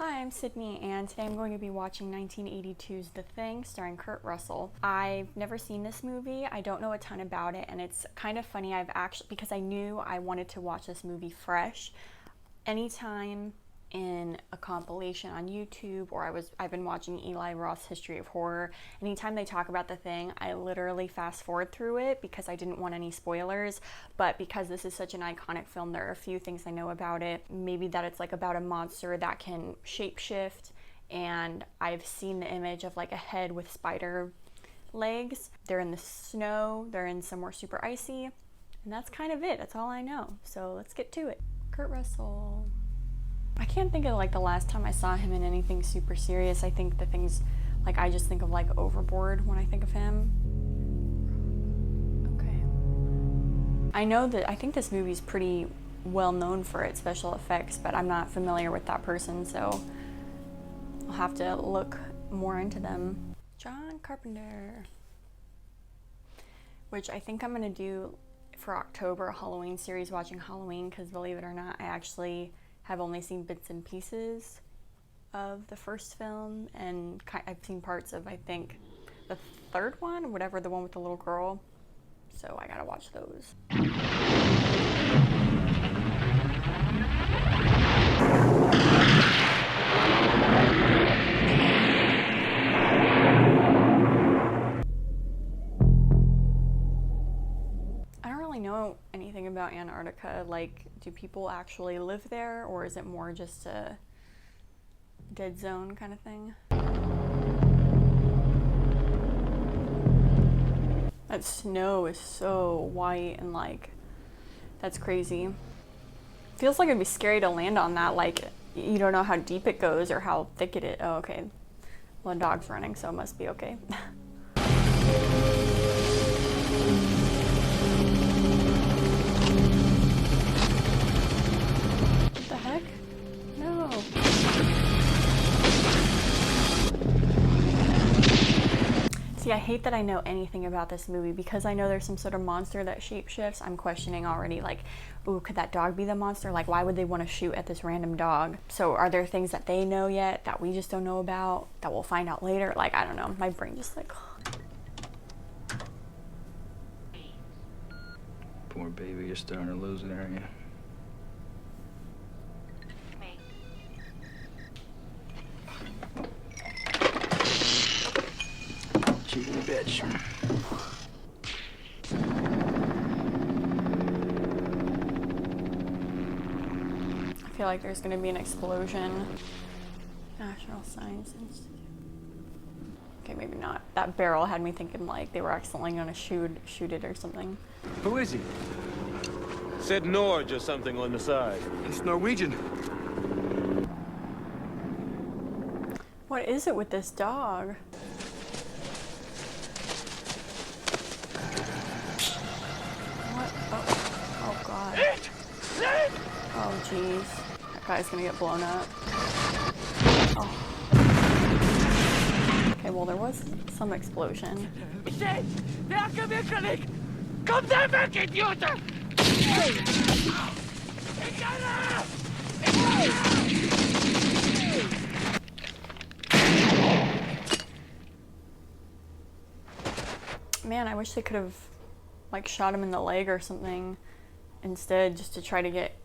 Hi, I'm Sydney, and today I'm going to be watching 1982's The Thing, starring Kurt Russell. I've never seen this movie. I don't know a ton about it, and it's kind of funny. Because I knew I wanted to watch this movie fresh. Anytime in a compilation on YouTube, or I've been watching Eli Roth's History of Horror, anytime they talk about The Thing, I literally fast forward through it because I didn't want any spoilers. But because this is such an iconic film, there are a few things I know about it. Maybe that it's like about a monster that can shapeshift, and I've seen the image of like a head with spider legs. They're in the snow, they're in somewhere super icy, and that's kind of it. That's all I know. So let's get to it. Kurt Russell. I can't think of like the last time I saw him in anything super serious. I think the things, like I just think of like Overboard when I think of him. Okay. I think this movie's pretty well known for its special effects, but I'm not familiar with that person, so I'll have to look more into them. John Carpenter. Which I think I'm gonna do for October, a Halloween series, watching Halloween, because believe it or not, I actually have only seen bits and pieces of the first film, and I've seen parts of, I think, the third one, whatever, the one with the little girl. So I gotta watch those. I don't really know anything about Antarctica. Like, do people actually live there, or is it more just a dead zone kind of thing? That snow is so white and like, that's crazy. Feels like it'd be scary to land on that. Like, you don't know how deep it goes or how thick it is. Oh, okay. Well, the dog's running, so it must be okay. See, I hate that I know anything about this movie because I know there's some sort of monster that shapeshifts. I'm questioning already, like, ooh, could that dog be the monster? Like, why would they want to shoot at this random dog? So are there things that they know yet that we just don't know about that we'll find out later? Like, I don't know. My brain just like... Poor baby, you're starting to lose it, aren't you? Cheating bitch. I feel like there's gonna be an explosion. National Science Institute. Okay, maybe not. That barrel had me thinking like they were accidentally gonna shoot it or something. Who is he? Said Norge or something on the side. It's Norwegian. What is it with this dog? What? Oh God. Oh jeez. That guy's gonna get blown up. Oh. Okay, well there was some explosion. Man, I wish they could have like shot him in the leg or something instead, just to try to get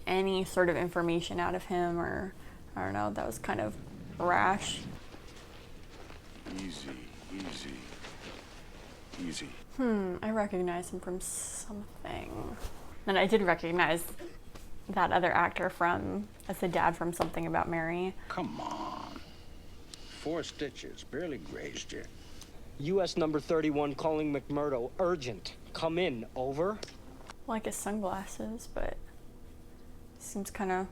any sort of information out of him, or I don't know, that was kind of rash. Easy, easy, easy. I recognize him from something. And I did recognize that other actor as the dad from Something About Mary. Come on. 4 stitches, barely grazed you. U.S. number 31 calling McMurdo. Urgent. Come in. Over. Like his sunglasses, but seems kind of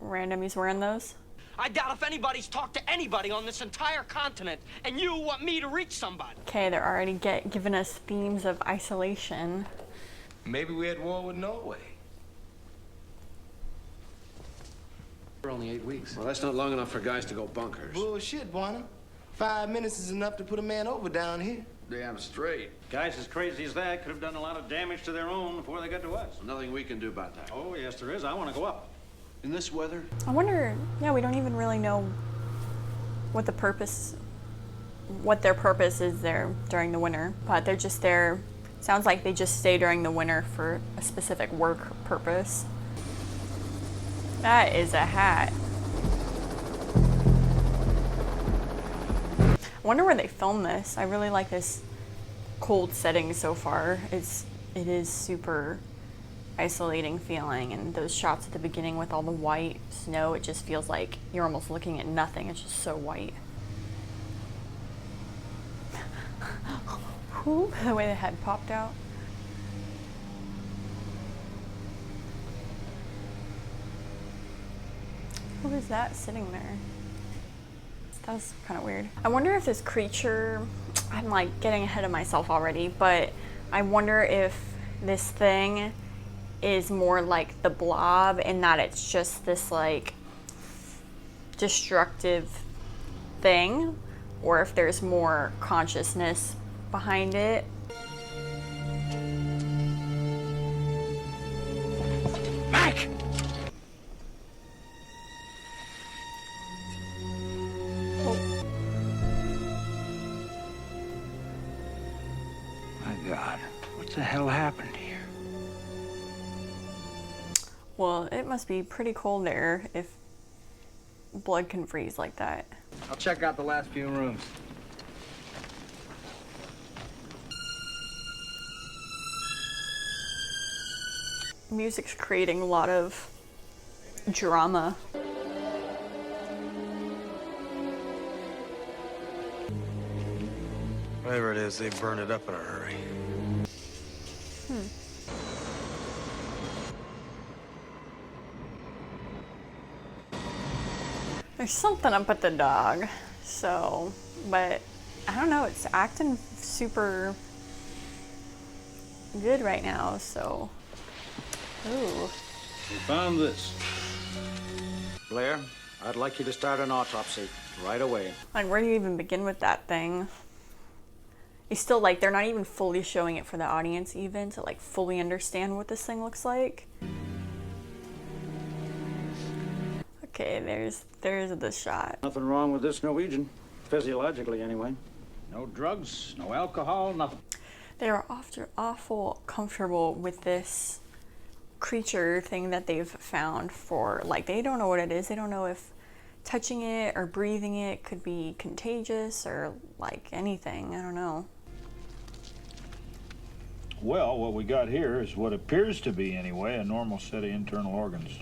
random he's wearing those. I doubt if anybody's talked to anybody on this entire continent, and you want me to reach somebody. Okay, they're already giving us themes of isolation. Maybe we had war with Norway. For only 8 weeks. Well, that's not long enough for guys to go bunkers. Bullshit, Bonham. 5 minutes is enough to put a man over down here. Damn straight. Guys as crazy as that could have done a lot of damage to their own before they got to us. Nothing we can do about that. Oh, yes, there is. I want to go up. In this weather? I wonder, yeah, we don't even really know what their purpose is there during the winter, but they're just there. Sounds like they just stay during the winter for a specific work purpose. That is a hat. I wonder where they filmed this. I really like this cold setting so far. It is super isolating feeling, and those shots at the beginning with all the white snow, it just feels like you're almost looking at nothing. It's just so white. Ooh, the way the head popped out. Who is that sitting there? That was kind of weird. I wonder if this creature, I'm like getting ahead of myself already, but I wonder if this thing is more like the Blob in that it's just this like destructive thing, or if there's more consciousness behind it. Mac! My God, what the hell happened here? Well, it must be pretty cold there if blood can freeze like that. I'll check out the last few rooms. Music's creating a lot of drama. Whatever it is, they burn it up in a hurry. There's something up with the dog, so, but I don't know, it's acting super good right now, so. Ooh. We found this. Blair, I'd like you to start an autopsy right away. Like, where do you even begin with that thing? It's still like, they're not even fully showing it for the audience even to like fully understand what this thing looks like. Okay, there's the shot. Nothing wrong with this Norwegian, physiologically anyway. No drugs, no alcohol, nothing. They are awful comfortable with this creature thing that they've found for, like, they don't know what it is. They don't know if touching it or breathing it could be contagious or like anything. I don't know. Well, what we got here is what appears to be, anyway, a normal set of internal organs.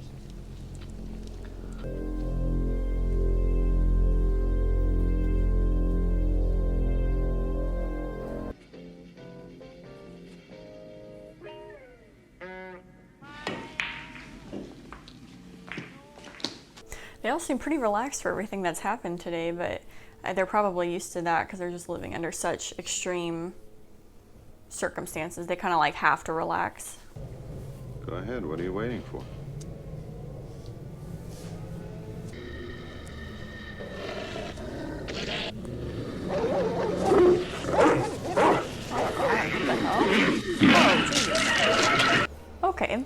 They all seem pretty relaxed for everything that's happened today, but they're probably used to that because they're just living under such extreme circumstances. They kind of like have to relax. Go ahead, what are you waiting for? Okay.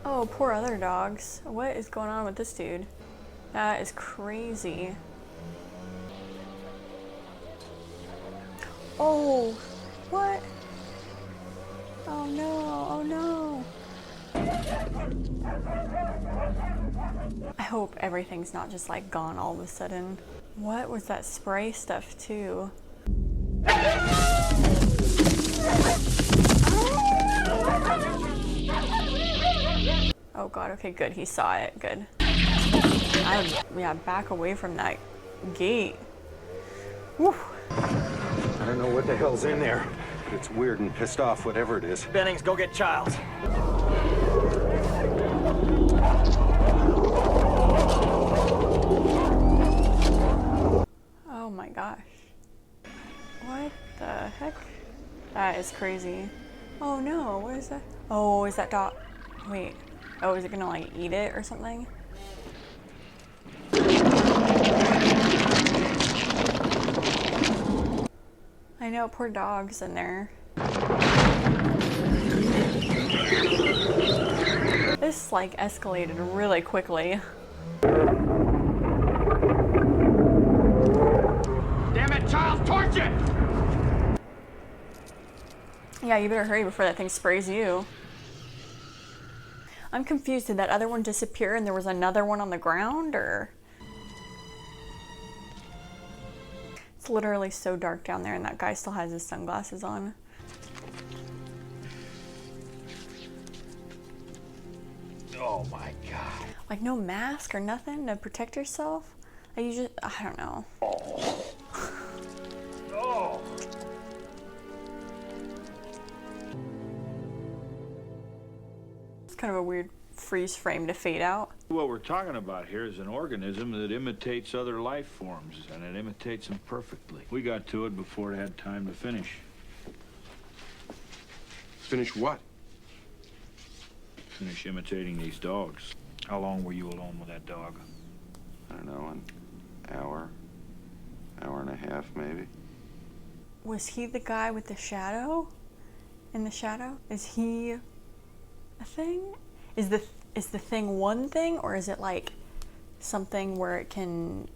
Oh, poor other dogs. What is going on with this dude? That is crazy. Oh, what? Oh no, oh no. I hope everything's not just like gone all of a sudden. What was that spray stuff too? Oh god, okay, good. He saw it. Good. Yeah, back away from that gate. Whew. I don't know what the hell's in there, but it's weird and pissed off, whatever it is. Bennings, go get Childs. Oh my gosh. What the heck? That is crazy. Oh no, what is that? Oh, is that dog? Wait. Oh, is it gonna like eat it or something? I know, poor dog's in there. This like escalated really quickly. Damn it, Charles, torch it! Yeah, you better hurry before that thing sprays you. I'm confused. Did that other one disappear and there was another one on the ground, or? It's literally so dark down there and that guy still has his sunglasses on. Oh my God. Like no mask or nothing to protect yourself? Like you just, I don't know. Oh. Oh. It's kind of a weird freeze frame to fade out. What we're talking about here is an organism that imitates other life forms, and it imitates them perfectly. We got to it before it had time to finish. Finish what? Finish imitating these dogs. How long were you alone with that dog? I don't know, an hour and a half, maybe. Was he the guy with the shadow? In the shadow? Is he a thing? Is the thing one thing, or is it like something where it can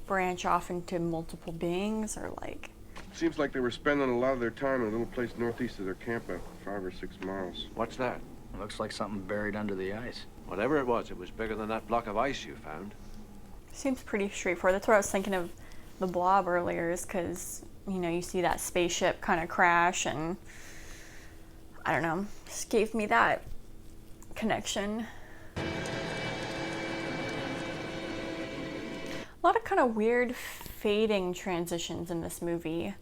branch off into multiple beings, or like? Seems like they were spending a lot of their time in a little place northeast of their camp, about 5 or 6 miles. What's that? It looks like something buried under the ice. Whatever it was bigger than that block of ice you found. Seems pretty straightforward. That's what I was thinking of the Blob earlier, is because, you know, you see that spaceship kind of crash, and I don't know, just gave me that connection. A lot of kind of weird fading transitions in this movie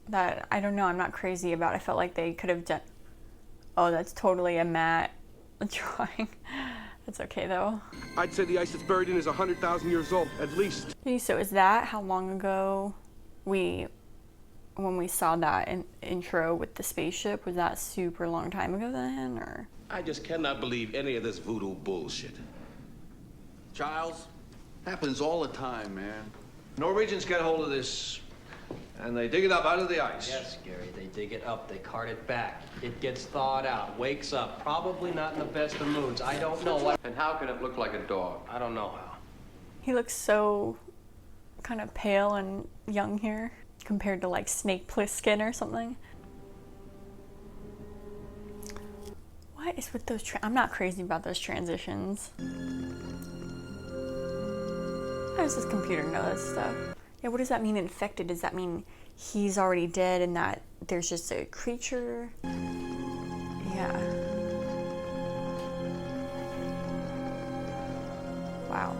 that, I don't know, I'm not crazy about. I felt like they could have done... Oh, that's totally a matte drawing. That's okay though. I'd say the ice it's buried in is 100,000 years old, at least. So is that how long ago when we saw that intro with the spaceship? Was that super long time ago then, or? I just cannot believe any of this voodoo bullshit. Charles, happens all the time, man. Norwegians get hold of this, and they dig it up out of the ice. Yes, Gary, they dig it up, they cart it back. It gets thawed out, wakes up, probably not in the best of moods. I don't know what. And how can it look like a dog? I don't know how. He looks so kind of pale and young here compared to like Snake Plissken or something. What is with those I'm not crazy about those transitions. How does this computer know this stuff? Yeah, what does that mean, infected? Does that mean he's already dead and that there's just a creature? Yeah. Wow.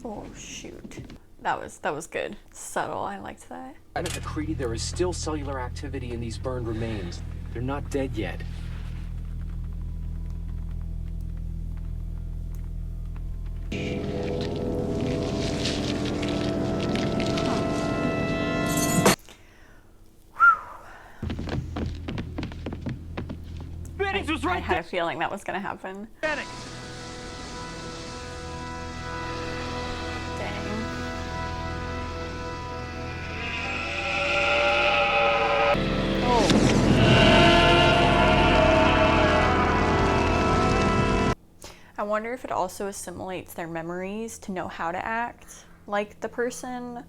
Oh shoot. That was good. Subtle, I liked that. At McCready, there is still cellular activity in these burned remains. They're not dead yet. I had a feeling that was gonna happen. Dang. Oh. I wonder if it also assimilates their memories to know how to act like the person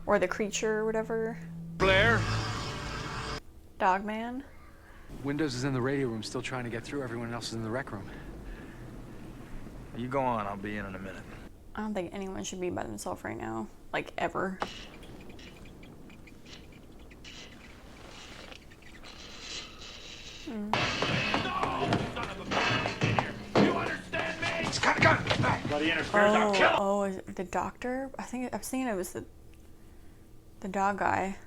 or the creature or whatever. Blair? Dogman. Windows is in the radio room, still trying to get through. Everyone else is in the rec room. You go on, I'll be in a minute. I don't think anyone should be by themselves right now. Like, ever. No! Son of a bitch! You understand me? He's got a gun! Bloody interference, I'll kill him! Oh, is it the doctor? I was thinking it was the dog guy.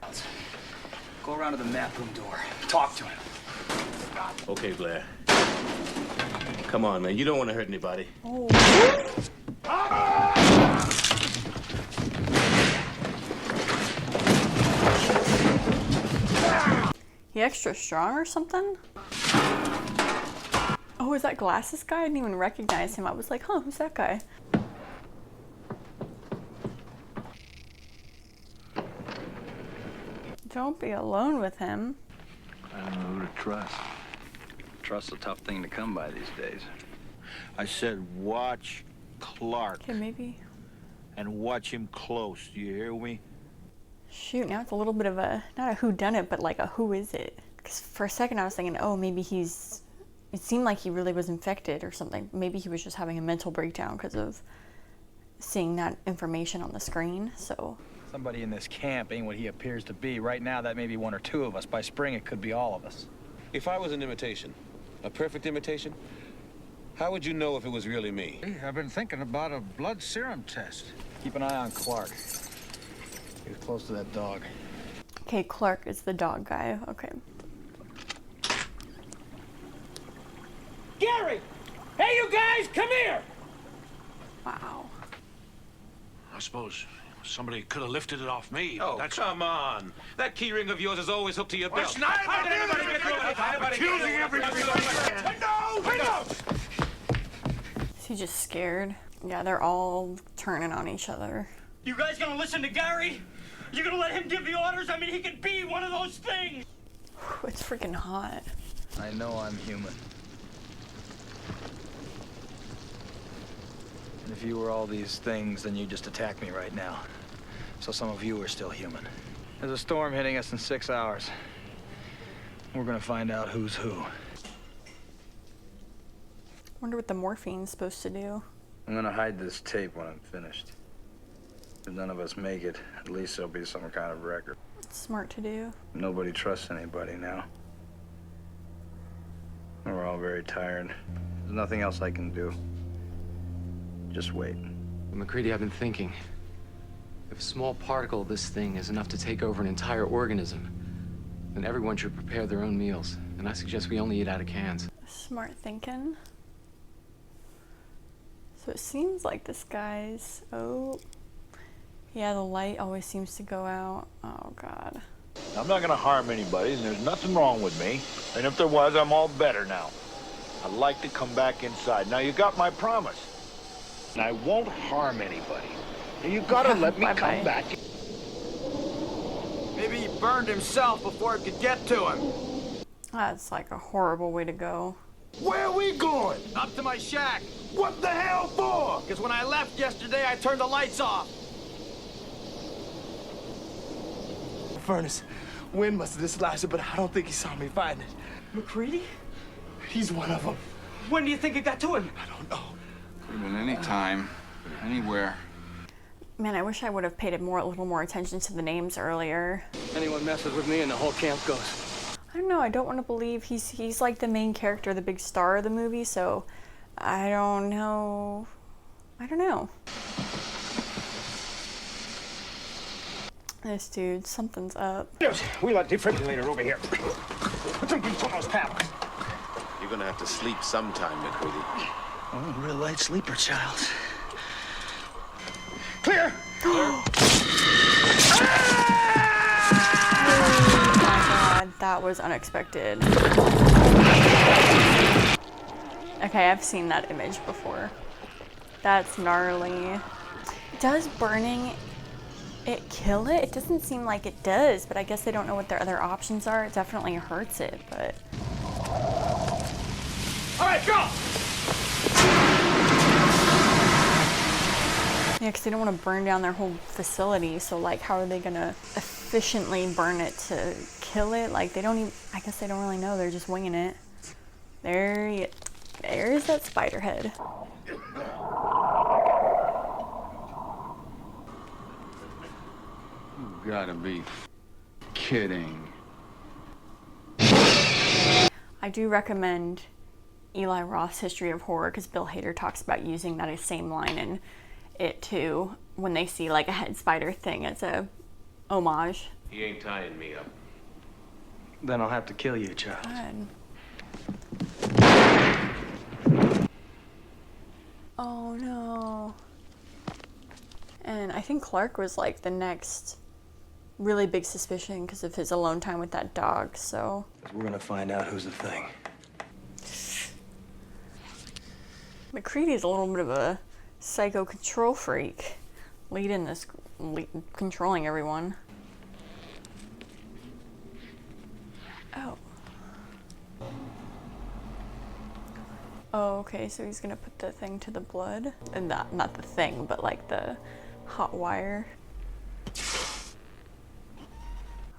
Go around to the map room door. Talk to him. Okay, Blair. Come on, man. You don't want to hurt anybody. Oh. He extra strong or something? Oh, is that glasses guy? I didn't even recognize him. I was like, huh, who's that guy? Don't be alone with him. I don't know who to trust. Trust's a tough thing to come by these days. I said watch Clark. Okay, maybe. And watch him close. Do you hear me? Shoot, now it's a little bit of a, not a whodunit, but like a who is it? Because for a second I was thinking, oh, maybe he's, it seemed like he really was infected or something. Maybe he was just having a mental breakdown because of seeing that information on the screen, so. Somebody in this camp ain't what he appears to be. Right now, that may be one or two of us. By spring, it could be all of us. If I was an imitation, a perfect imitation, how would you know if it was really me? Hey, I've been thinking about a blood serum test. Keep an eye on Clark. He was close to that dog. Okay, Clark is the dog guy, okay. Gary! Hey, you guys, come here! Wow. I suppose somebody could have lifted it off me. Oh, come on. That key ring of yours is always hooked to your belt. It's not How did anybody get through it? I'm accusing everybody. No! Is he just scared? Yeah, they're all turning on each other. You guys gonna listen to Gary? You gonna let him give the orders? I mean, he could be one of those things. It's freaking hot. I know I'm human. And if you were all these things, then you'd just attack me right now. So some of you are still human. There's a storm hitting us in 6 hours. We're gonna find out who's who. Wonder what the morphine's supposed to do. I'm gonna hide this tape when I'm finished. If none of us make it, at least there'll be some kind of record. It's smart to do. Nobody trusts anybody now. We're all very tired. There's nothing else I can do. Just wait. McCready, I've been thinking. If a small particle of this thing is enough to take over an entire organism, then everyone should prepare their own meals. And I suggest we only eat out of cans. Smart thinking. So it seems like this guy's, oh. Yeah, the light always seems to go out. Oh, God. I'm not gonna harm anybody, and there's nothing wrong with me. And if there was, I'm all better now. I'd like to come back inside. Now, you got my promise. And I won't harm anybody. And you gotta let me come back. Maybe he burned himself before it could get to him. That's like a horrible way to go. Where are we going? Up to my shack. What the hell for? Because when I left yesterday, I turned the lights off. Furnace, wind must have dislodged it, but I don't think he saw me fighting it. McCready? He's one of them. When do you think it got to him? I don't know. Could have been any time, anywhere. Man, I wish I would have paid a little more attention to the names earlier. Anyone messes with me and the whole camp goes. I don't know, I don't want to believe he's like the main character, the big star of the movie, so I don't know. I don't know. This dude, something's up. We got defibrillator over here. Put some grease on those paddles. You're gonna have to sleep sometime, McCready. Oh, real light sleeper, child. Clear! Oh my God, that was unexpected. Okay, I've seen that image before. That's gnarly. Does burning it kill it? It doesn't seem like it does, but I guess they don't know what their other options are. It definitely hurts it, but... All right, go! Yeah, because they don't want to burn down their whole facility, so like how are they gonna efficiently burn it to kill it? Like they don't even, I guess they don't really know, they're just winging it. There's that spider head. You gotta be kidding. I do recommend Eli Roth's History of Horror because Bill Hader talks about using that same line in it too when they see like a head spider thing as a homage. He ain't tying me up. Then I'll have to kill you, child. God. Oh no. And I think Clark was like the next really big suspicion because of his alone time with that dog, so. We're gonna find out who's the thing. McCready's a little bit of a psycho control freak, controlling everyone. Oh. Oh, okay, so he's gonna put the thing to the blood. And not the thing, but like the hot wire.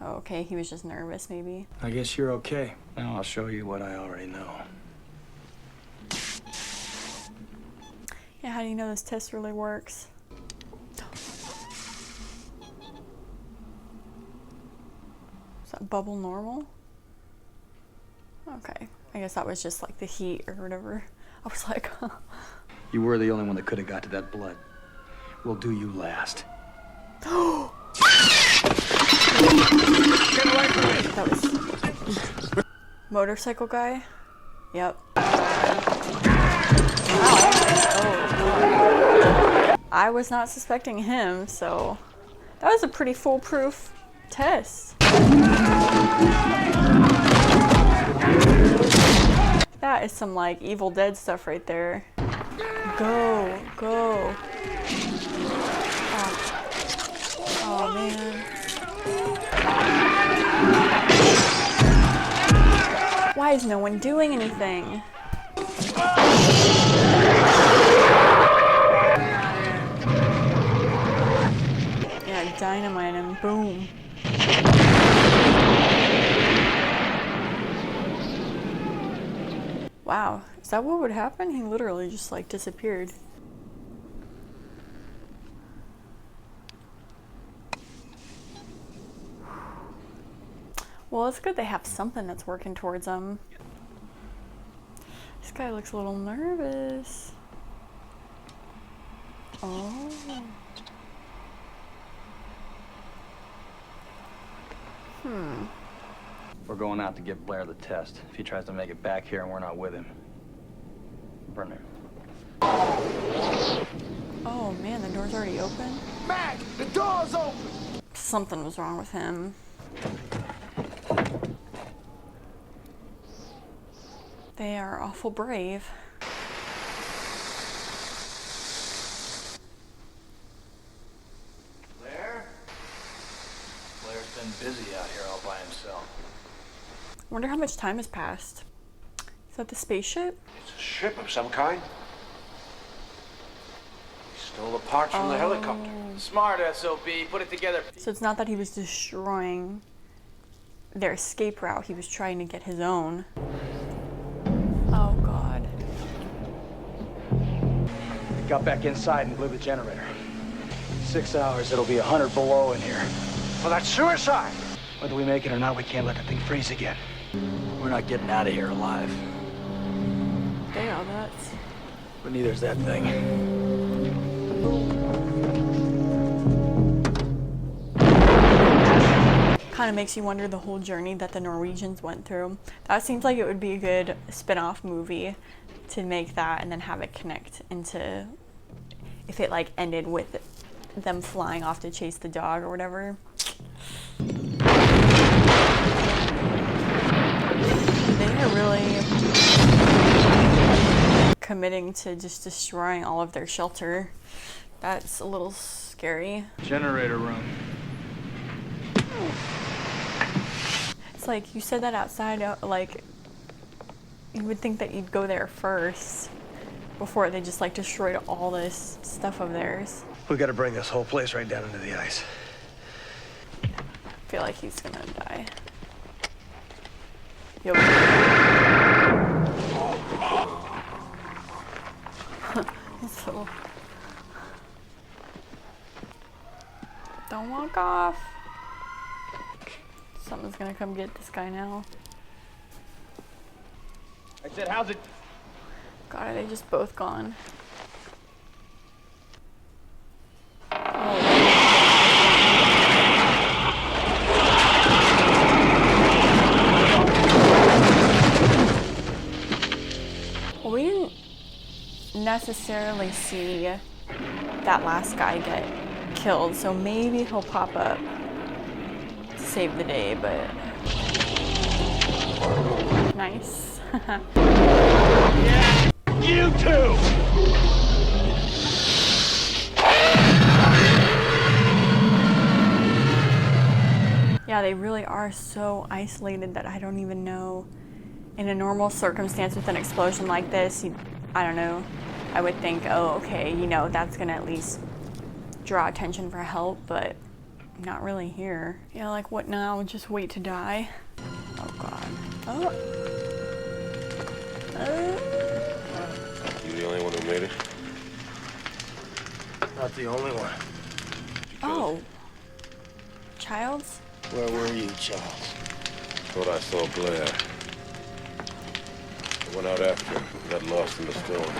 Oh, okay, he was just nervous, maybe. I guess you're okay. Now I'll show you what I already know. Yeah, how do you know this test really works? Is that bubble normal? Okay, I guess that was just like the heat or whatever. I was like, huh. You were the only one that could have got to that blood. We'll do you last. Get away from me! That was motorcycle guy? Yep. Oh. I was not suspecting him, so that was a pretty foolproof test. That is some like Evil Dead stuff right there. Go, go. Oh man. Why is no one doing anything? Yeah, dynamite and boom. Wow, is that what would happen? He literally just like disappeared. Well, it's good they have something that's working towards them. This guy looks a little nervous. Oh. We're going out to give Blair the test. If he tries to make it back here and we're not with him, burn him. Oh man, the door's already open? Mac, the door's open! Something was wrong with him. They are awful brave. Blair? Blair's been busy out here all by himself. Wonder how much time has passed. Is that the spaceship? It's a ship of some kind. He stole the parts from the helicopter. Smart SOB, put it together. So it's not that he was destroying their escape route, he was trying to get his own. Oh god. We got back inside and blew the generator. 6 hours, it'll be 100 below in here. Well, that's suicide. Whether we make it or not, we can't let the thing freeze again. We're not getting out of here alive. They are nuts. But neither's that thing. Kind of makes you wonder the whole journey that the Norwegians went through. That seems like it would be a good spin-off movie to make that and then have it connect into if it like ended with them flying off to chase the dog or whatever. They are really committing to just destroying all of their shelter. That's a little scary. Generator room. It's like you said that outside, like you would think that you'd go there first before they just like destroyed all this stuff of theirs. We gotta bring this whole place right down into the ice. I feel like he's gonna die. Yep. So, don't walk off. Someone's gonna come get this guy now. I said, how's it? God, are they just both gone? Well, we didn't necessarily see that last guy get killed, so maybe he'll pop up to save the day, but nice. Yeah, you too! Yeah, they really are so isolated that I don't even know. In a normal circumstance with an explosion like this, I don't know, I would think, oh, okay, you know, that's gonna at least draw attention for help, but not really here. Yeah, like what now? Just wait to die? Oh God. Oh. You the only one who made it? Not the only one. Oh. Childs? Where were you, Charles? Thought I saw Blair. I went out after him. Got lost in the storm.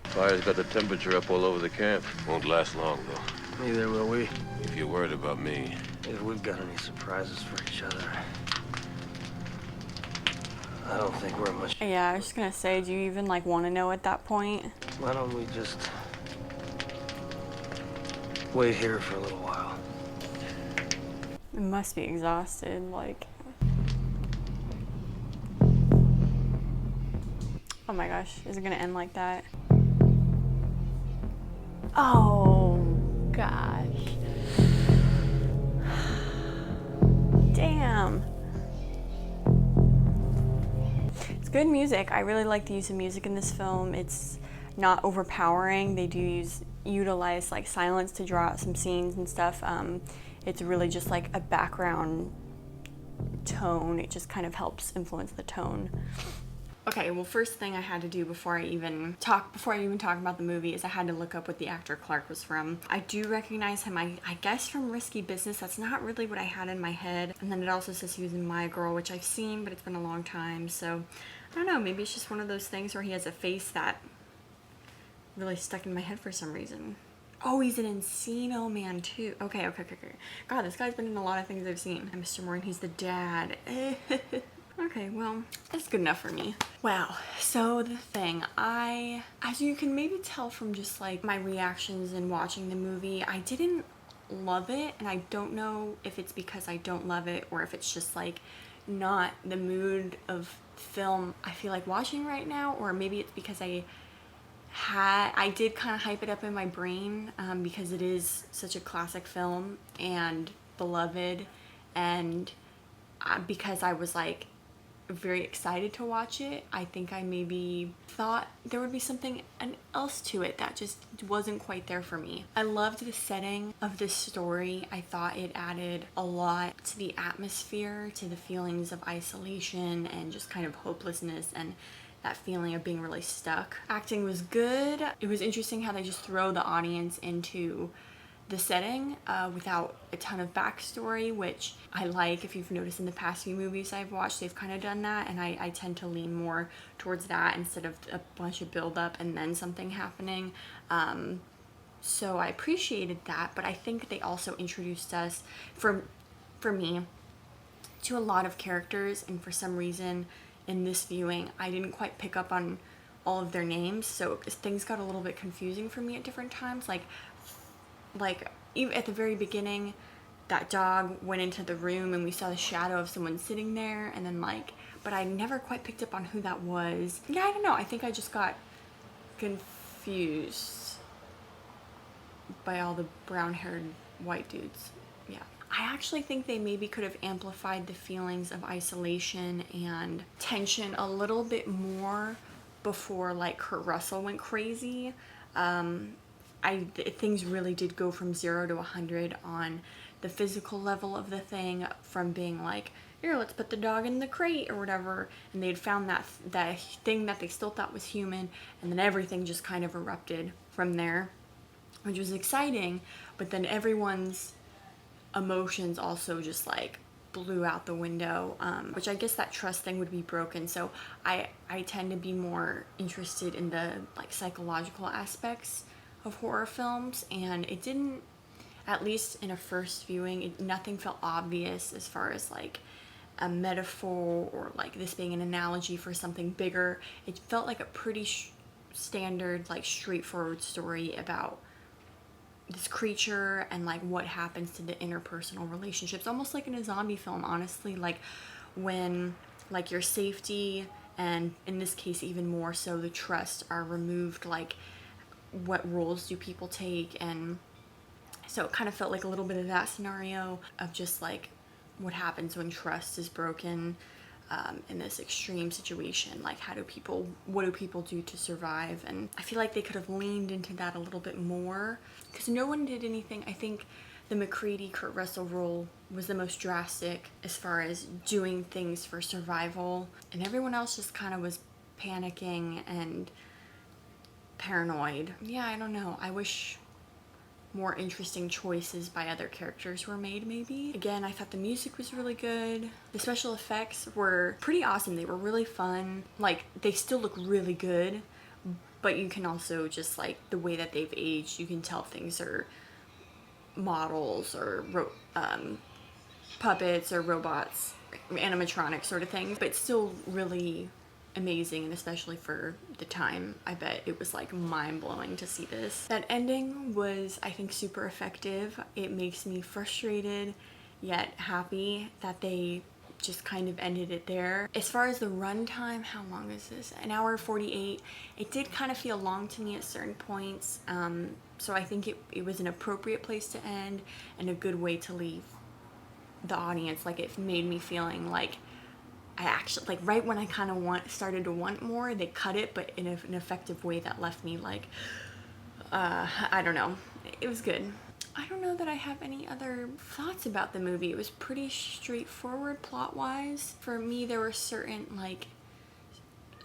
Fire's got the temperature up all over the camp. Won't last long, though. Neither will we. If you're worried about me. If we've got any surprises for each other. I don't think we're much. Yeah, I was just gonna say, do you even like want to know at that point? Why don't we just wait here for a little while? It must be exhausted, like. Oh my gosh, is it gonna end like that? Oh gosh. Damn. It's good music. I really like the use of music in this film. It's not overpowering. They do utilize like silence to draw out some scenes and stuff. It's really just like a background tone. It just kind of helps influence the tone. Okay, well, first thing I had to do before I even talk about the movie is I had to look up what the actor Clark was from. I do recognize him, I guess from Risky Business. That's not really what I had in my head. And then it also says he was in My Girl, which I've seen, but it's been a long time. So, I don't know, maybe it's just one of those things where he has a face that really stuck in my head for some reason. Oh, he's in Encino Man too. Okay. God, this guy's been in a lot of things I've seen. And Mr. Moran, he's the dad. Okay, well, that's good enough for me. Wow, so The Thing, as you can maybe tell from just like my reactions and watching the movie, I didn't love it, and I don't know if it's because I don't love it or if it's just like not the mood of film I feel like watching right now, or maybe it's because I did kind of hype it up in my brain because it is such a classic film and beloved, and because I was like very excited to watch it, I think I maybe thought there would be something else to it that just wasn't quite there for me. I loved the setting of this story. I thought it added a lot to the atmosphere, to the feelings of isolation and just kind of hopelessness and that feeling of being really stuck. Acting was good. It was interesting how they just throw the audience into the setting without a ton of backstory, which I like. If you've noticed in the past few movies I've watched, they've kind of done that, and I tend to lean more towards that instead of a bunch of build-up and then something happening. So I appreciated that, but I think they also introduced us, for me, to a lot of characters, and for some reason in this viewing I didn't quite pick up on all of their names, so things got a little bit confusing for me at different times. Like even at the very beginning, that dog went into the room and we saw the shadow of someone sitting there, and then but I never quite picked up on who that was. Yeah, I don't know, I think I just got confused by all the brown-haired white dudes. Yeah, I actually think they maybe could have amplified the feelings of isolation and tension a little bit more before like Kurt Russell went crazy. Things really did go from 0 to 100 on the physical level of the thing, from being like, here, let's put the dog in the crate or whatever, and they'd found that thing that they still thought was human, and then everything just kind of erupted from there, which was exciting, but then everyone's emotions also just like blew out the window, which I guess that trust thing would be broken. So I tend to be more interested in the like psychological aspects of horror films, and it didn't, at least in a first viewing, nothing felt obvious as far as like a metaphor or like this being an analogy for something bigger. It felt like a pretty standard, like straightforward story about this creature and like what happens to the interpersonal relationships, almost like in a zombie film, honestly, like when like your safety and in this case even more so the trust are removed, like what roles do people take, and So it kind of felt like a little bit of that scenario of just like what happens when trust is broken in this extreme situation. Like what do people do to survive? And I feel like they could have leaned into that a little bit more because no one did anything. I think the McCready Kurt Russell role was the most drastic as far as doing things for survival, and everyone else just kind of was panicking and paranoid. Yeah, I don't know. I wish more interesting choices by other characters were made, maybe. Again, I thought the music was really good. The special effects were pretty awesome. They were really fun. Like, they still look really good, but you can also just, like, the way that they've aged, you can tell things are models or puppets or robots, animatronic sort of things, but still really amazing, and especially for the time, I bet it was like mind-blowing to see this. That ending was, I think, super effective. It makes me frustrated yet happy that they just kind of ended it there. As far as the runtime, how long is this? An hour 48. It did kind of feel long to me at certain points, so I think it was an appropriate place to end and a good way to leave the audience. Like, it made me feeling like I actually, like, right when I kind of started to want more, they cut it, but in an effective way that left me like, I don't know. It was good. I don't know that I have any other thoughts about the movie. It was pretty straightforward plot-wise. For me, there were certain, like,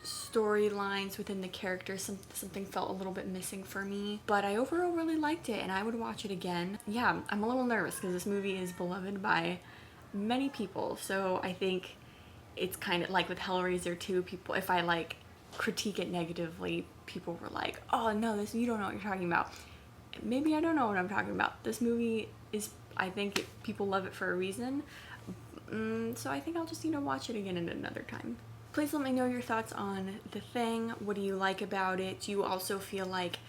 storylines within the characters. Something felt a little bit missing for me. But I overall really liked it, and I would watch it again. Yeah, I'm a little nervous because this movie is beloved by many people. So I think it's kind of like with Hellraiser 2, people, if I, like, critique it negatively, people were like, oh, no, you don't know what you're talking about. Maybe I don't know what I'm talking about. This movie is, I think people love it for a reason. So I think I'll just, watch it again at another time. Please let me know your thoughts on The Thing. What do you like about it? Do you also feel like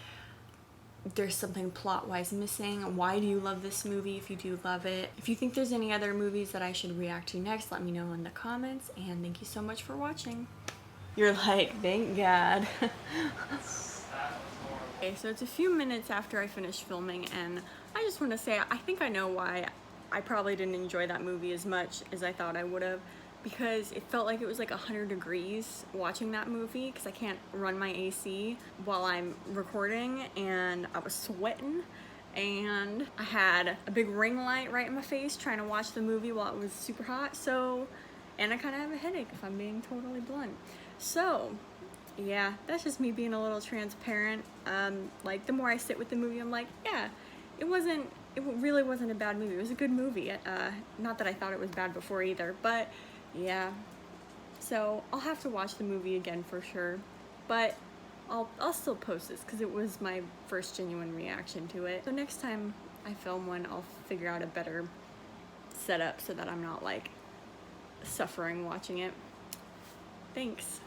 there's something plot-wise missing? Why do you love this movie if you do love it? If you think there's any other movies that I should react to next, let me know in the comments. And thank you so much for watching. You're like, thank God. Okay, so it's a few minutes after I finished filming, and I just want to say I think I know why I probably didn't enjoy that movie as much as I thought I would have, because it felt like it was like 100 degrees watching that movie because I can't run my AC while I'm recording, and I was sweating, and I had a big ring light right in my face trying to watch the movie while it was super hot, and I kind of have a headache if I'm being totally blunt. So yeah, that's just me being a little transparent. Like, the more I sit with the movie, I'm like, yeah, it really wasn't a bad movie. It was a good movie. Not that I thought it was bad before either, but yeah. So I'll have to watch the movie again for sure, but I'll still post this because it was my first genuine reaction to it. So next time I film one, I'll figure out a better setup so that I'm not, like, suffering watching it. Thanks.